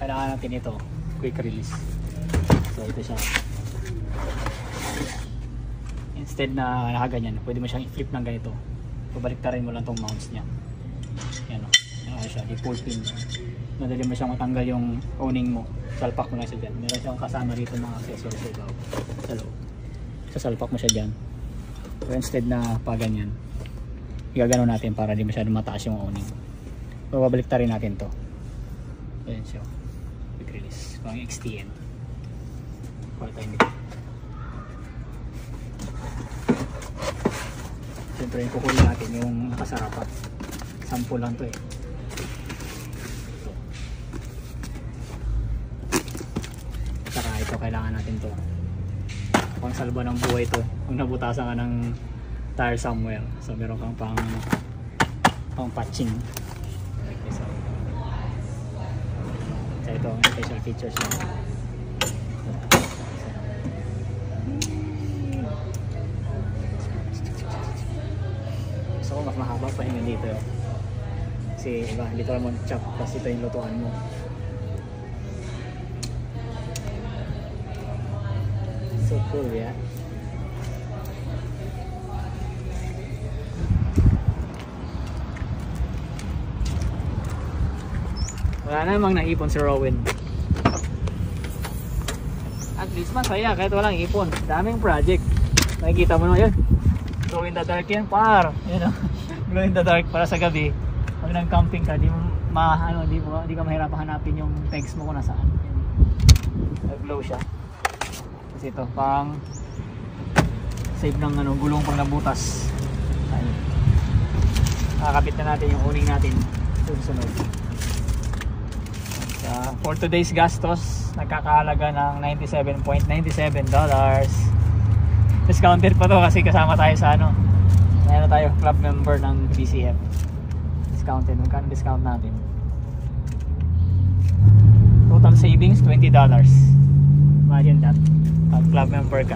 kailangan natin ito, quick release. So ito siya. Instead na nakaganyan, pwede mo siyang i-flip ng ganito. Pabaliktarin mo lang tong mounts niya. Yan o, yan siya, di full pin. Madali mo siyang matanggal yung owning mo. Salpak mo lang siya dyan. Meron siyang kasama dito mga accessories sa ibaw, sa loob. Sasalpak mo siya dyan. So instead na pa ganyan, igagano natin para di masyadong mataas yung owning. So babaliktarin natin to. Ayan siya, quick release, pang XTN. Kuha tayo nito. Siyempre yung kukunin natin yung nakasarapat. Sample lang to eh. Saka ito kailangan natin to. Pang salba ng buhay to. Kung nabutasan ka ng tire somewhere, so meron kang pang patching. Ito ang special features niya. Gusto ko mas mahaba pa yung dito. Kasi iba, dito mo chop, kasi ito yung lutuan mo. So cool, yeah. Wala namang naipon si Rowan. At least masaya kahit walang ipon. Daming project. Nakikita mo na yun. Glow in the dark yan, par. Yun o. Glow in the dark para sa gabi. Pag nag-camping ka, di ka mahirapan hanapin yung pegs mo kung nasaan. Nag-glow siya. Kasi ito, pang save ng gulong pang nabutas. Ayun. Nakakabit na natin yung owning natin. Susunod. For today's gastos, nagkakahalaga ng $97.97. Discounted pa to kasi kasama tayo sa mayroon tayo club member ng BCF. Discounted, magkano discount natin? Total savings $20. Imagine that, pag club member ka.